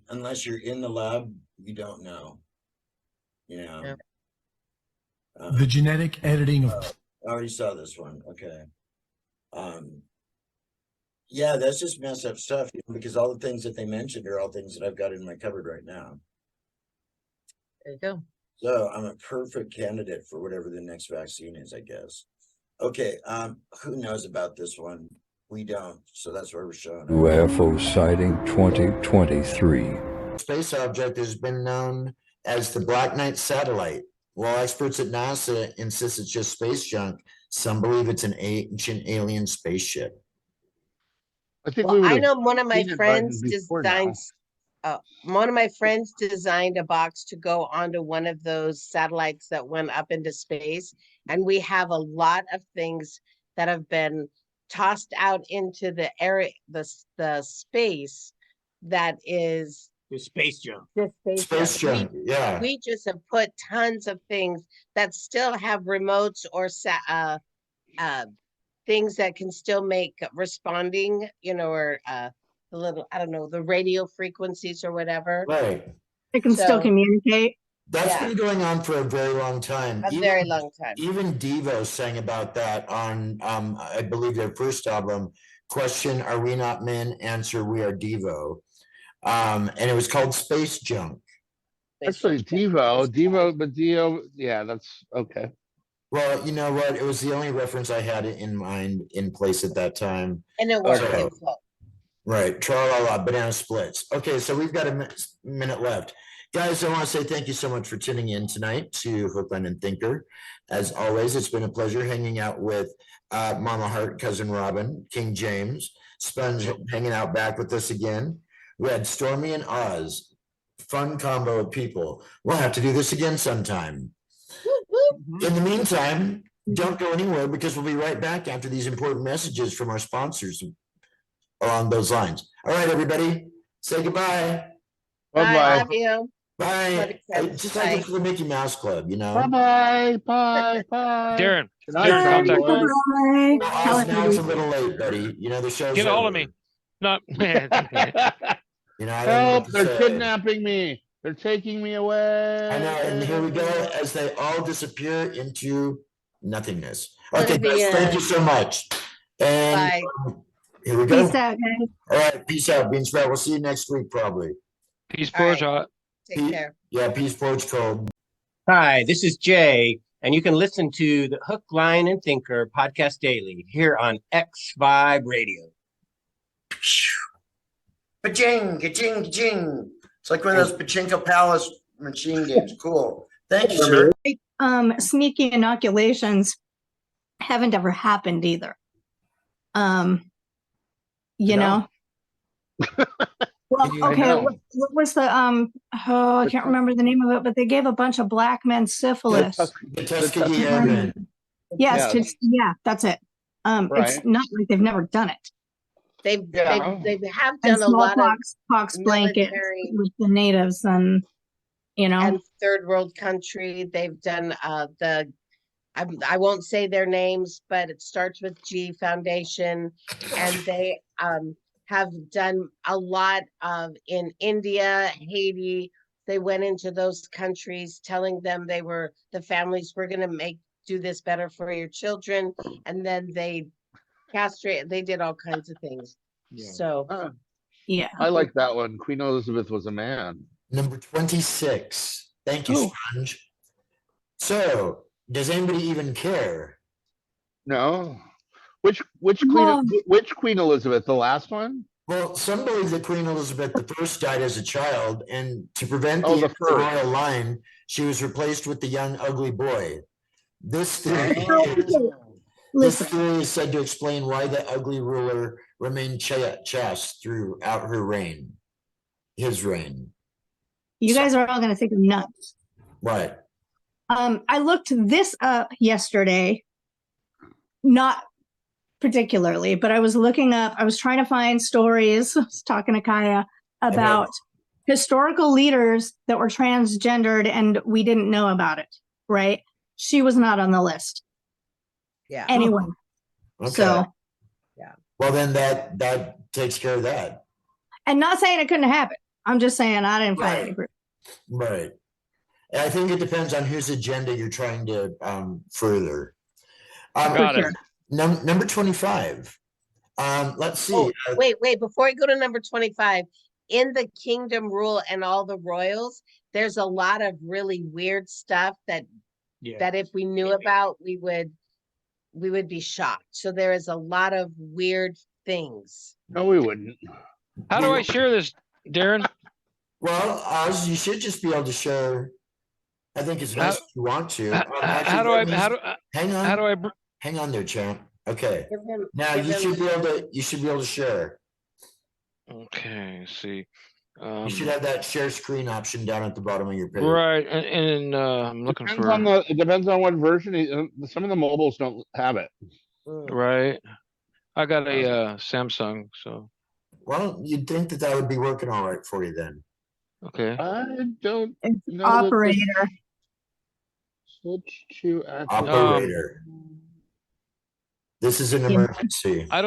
unless you're in the lab, you don't know. You know. The genetic editing of. I already saw this one. Okay. Yeah, that's just messed up stuff, because all the things that they mentioned are all things that I've got in my cupboard right now. There you go. So I'm a perfect candidate for whatever the next vaccine is, I guess. Okay, who knows about this one? We don't, so that's why we're showing it. UFO sighting 2023. Space object has been known as the Black Knight satellite. While experts at NASA insist it's just space junk, some believe it's an ancient alien spaceship. I know one of my friends designed. One of my friends designed a box to go onto one of those satellites that went up into space, and we have a lot of things that have been tossed out into the area, the space that is the space junk. Space junk, yeah. We just have put tons of things that still have remotes or things that can still make responding, you know, or the little, I don't know, the radio frequencies or whatever. Right. It can still communicate. That's been going on for a very long time. Very long time. Even Devo sang about that on, I believe, their first album. Question: Are we not men? Answer: We are Devo. And it was called Space Junk. Actually, Devo, yeah, that's okay. Well, you know what? It was the only reference I had in mind in place at that time. And it worked. So, right. Tra-la-la, banana splits. Okay, so we've got a minute left. Guys, I want to say thank you so much for tuning in tonight to Hook, Line, and Thinker. As always, it's been a pleasure hanging out with MommaHeart, Cousin Robin, King James, Sponge hanging out back with us again. We had Stormy and Oz. Fun combo of people. We'll have to do this again sometime. In the meantime, don't go anywhere, because we'll be right back after these important messages from our sponsors along those lines. All right, everybody, say goodbye. Bye-bye. Love you. Bye. Just like it's the Mickey Mouse Club, you know. Bye-bye. Bye. Darren. Good night, Darren, contact me. Now it's a little late, buddy. You know, the show's Get a hold of over. me. Not You know, I don't know Help! what to They're say. kidnapping me. They're taking me away. I know, and here we go as they all disappear into nothingness. Okay, guys, Olympia. thank you so much. And Bye. here we go. Peace out, guys. All right, peace out, Bean Sprout. We'll see you next week, probably. Peace, All Porch. right. Take care. Yeah, peace, Porch Code. Hi, this is Jay, and you can listen to the Hook, Line, and Thinker podcast daily here on X Vibe Radio. Ka-ching, ka-ching, ka-ching. It's like one of those Pachinko Palace machine games. Cool. Thank you, sir. Sneaky inoculations haven't ever happened either. You know. Well, okay. What was the I can't remember the name of it, but they gave a bunch of black men syphilis. The Tuskegee Airmen. Yes, yeah, that's it. It's not like they've never done it. They have And done a lot of smallpox blankets military with the natives, and and third world country. They've done I won't say their names, but it starts with G Foundation, and they have done a lot of in India, Haiti. They went into those countries telling them the families were going to do this better for your children, and then they castrate. They did all kinds of things. Yeah. So, yeah, I like that one. Queen Elizabeth was a man. Number 26. Thank you, Sponge. So, does anybody even care? No. Which Queen Elizabeth? The last one? Well, some believe that Queen Elizabeth I died as a child, and to prevent the the end of the first. royal line, she was replaced with the young ugly boy. This theory is said to explain why the ugly ruler remained chaste throughout her reign. His reign. You guys are all going to think I'm nuts. What? I looked this up yesterday, not particularly, but I was looking up, I was trying to find stories, I was talking to Kaya about historical leaders that were transgendered and we didn't know about it, right? She was not on the list. Yeah. Anyway. Okay. So. Yeah. Well, then that takes care of that. And not saying it couldn't happen. I'm just saying I didn't find any proof. Right. I think it depends on whose agenda you're trying to further. Got it. Number 25. Let's see. Oh, wait. Before I go to number 25, in the Kingdom Rule and all the royals, there's a lot of really weird stuff that if we knew about, we would be shocked. So there is a lot of weird things. No, we wouldn't. How do I share this, Darren? Well, Oz, you should just be able to share. I think it's nice if you want to. Hang on there, champ. Okay. Now you should be able to share. Okay, see. You should have that share screen option down at the bottom of your page. Right, and I'm looking for. It depends on what version. Some of the mobiles don't have it. Right. I got a Samsung, so. Well, you'd think that would be working all right for you then. Okay. I don't know. Operator. Switch to operator. This is an emergency. I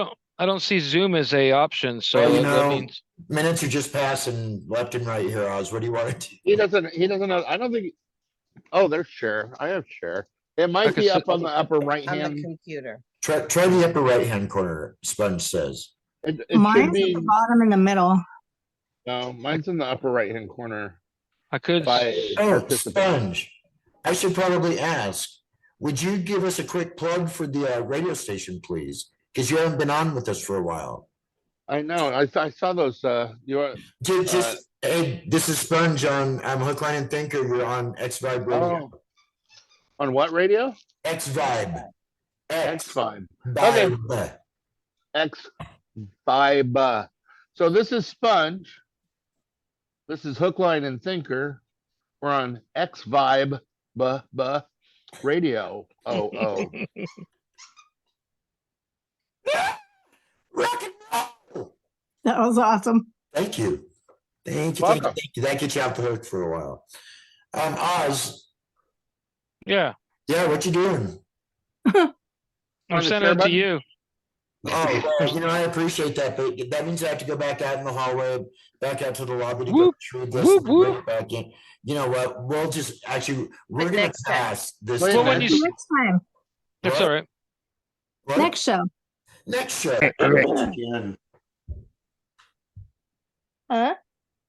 don't see Zoom as a option, so well, that means minutes are just passing left and right here, Oz. What do you want to do? He doesn't know. I don't think. Oh, there's share. I have share. It might be up on the upper right hand. On the computer. Try the upper right hand corner. Sponge says. It mine's should be at the bottom in the middle. No, mine's in the upper right hand corner. I could. Sponge. I should probably ask. Would you give us a quick plug for the radio station, please? Because you haven't been on with us for a while. I know. I saw those. Hey, this is Sponge on Hook, Line, and Thinker. You're on X Vibe Radio. Oh. On what radio? X Vibe. X Vibe. Okay. X Vibe. So this is Sponge. This is Hook, Line, and Thinker. We're on X Vibe Radio. Oh. Rock and roll. That was awesome. Thank you. Thank you. That gets you off the hook for a while. Oz. Yeah. Yeah, what you doing? I'm sending it to you. Oh, well, you know, I appreciate that, but that means I have to go back out in the hallway, back out to the lobby to Whoop, go retrieve this whoop, and bring whoop. it back in. You know what? We'll just actually, we're going to next time. pass this. Wait a Well, when time. you Next time. That's all right. What? Next show. Next show. Okay. I bet you can. Huh?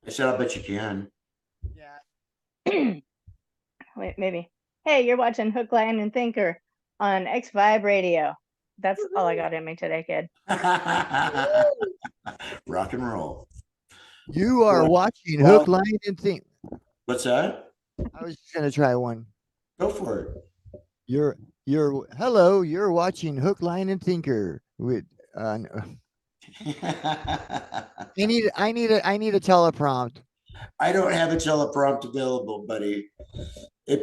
I said, I bet you can. Wait, maybe. Hey, you're watching Hook, Line, and Thinker on X5 Radio. That's all I got in me today, kid. Rock and roll. You are Well, watching well- Hook, Line, and Think. What's that? I was just gonna try one. Go for it. You're hello. You're watching Hook, Line, and Thinker with. I need a teleprompt. I don't have a teleprompt available, buddy.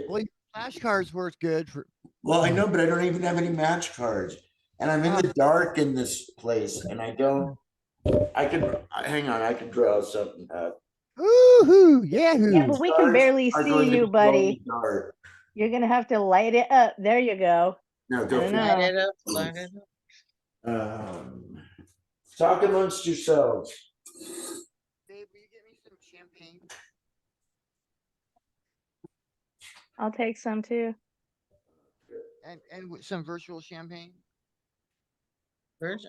Well, your flashcards work good for. Well, I know, but I don't even have any match cards, and I'm in the dark in this place, and I don't. I could hang on. I could draw something up. Woohoo! Yahoo! Yeah, but we can barely are going see to you, glow buddy. in the dark. You're gonna have to light it up. There you go. No, I go don't for know. it. Light it up, light it up. Talk amongst yourselves. Babe, will you get me some champagne? I'll take some too. And with some virtual champagne.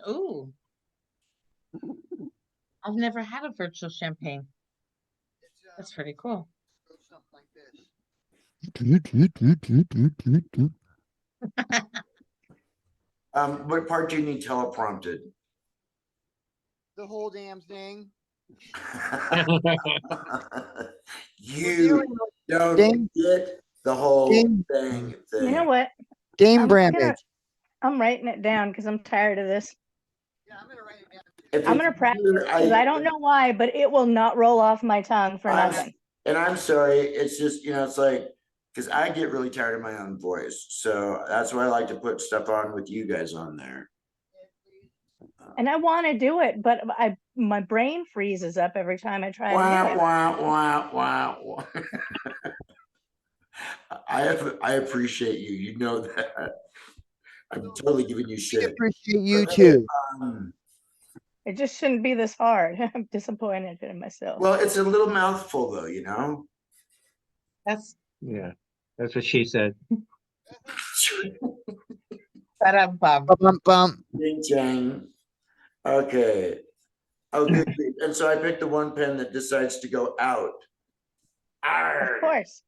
Ooh. I've never had a virtual champagne. That's pretty cool. What part do you need teleprompted? The whole damn thing. You don't Dame- get the whole Dame- thing. You know what? Dame I'm Bramage. I'm writing it down because I'm tired of this. If I'm it's gonna practice you, because I don't know why, but it will not roll off my tongue for nothing. And I'm sorry, it's just, you know, it's like, because I get really tired of my own voice. So that's why I like to put stuff on with you guys on there. And I want to do it, but my brain freezes up every time I try to do it. Wah. I appreciate you. You know that. I'm totally giving you I shit. appreciate you too. It just shouldn't be this hard. I'm disappointed in myself. Well, it's a little mouthful though, you know? That's That's what she said. Bum. Ding dang. Okay. Oh, good. And so I picked the one pen that decides to go out. Arr. Of course.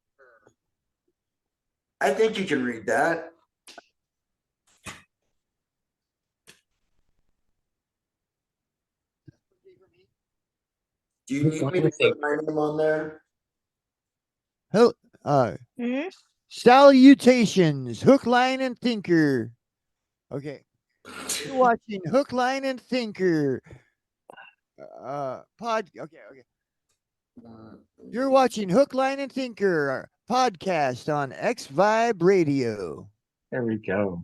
I think you can read that. Do you need me to put my name on there? Hello. Salutations, Hook, Line, and Thinker. Okay. You're watching Hook, Line, and Thinker. Okay. You're watching Hook, Line, and Thinker podcast on X-Vibe Radio. There we go.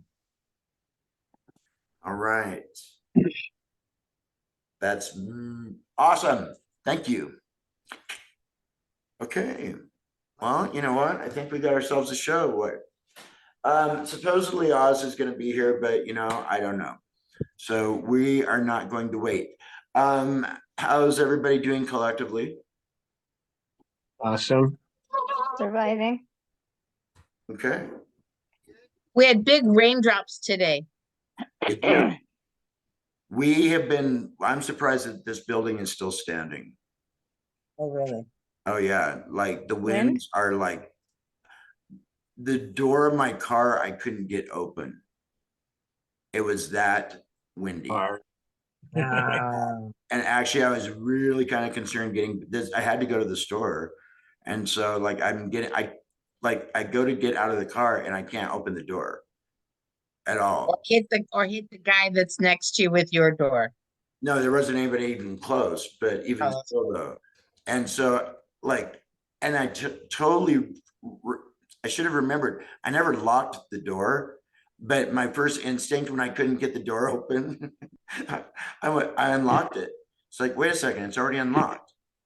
All right. That's awesome. Thank you. Okay. Well, you know what? I think we got ourselves a show. What? Supposedly Oz is going to be here, but you know, I don't know. So we are not going to wait. How's everybody doing collectively? Awesome. Surviving. Okay. We had big raindrops today. We have been, I'm surprised that this building is still standing. Oh, really? Oh yeah. Like the winds are like, the door of my car, I couldn't get open. It was that windy. And actually I was really kind of concerned getting this. I had to go to the store. And so like I go to get out of the car and I can't open the door at all. Or hit the guy that's next to you with your door. No, there wasn't anybody even close, but even still though. And so like, and I totally, I should have remembered, I never locked the door, but my first instinct when I couldn't get the door open, I unlocked it. It's like, wait a second, it's already unlocked.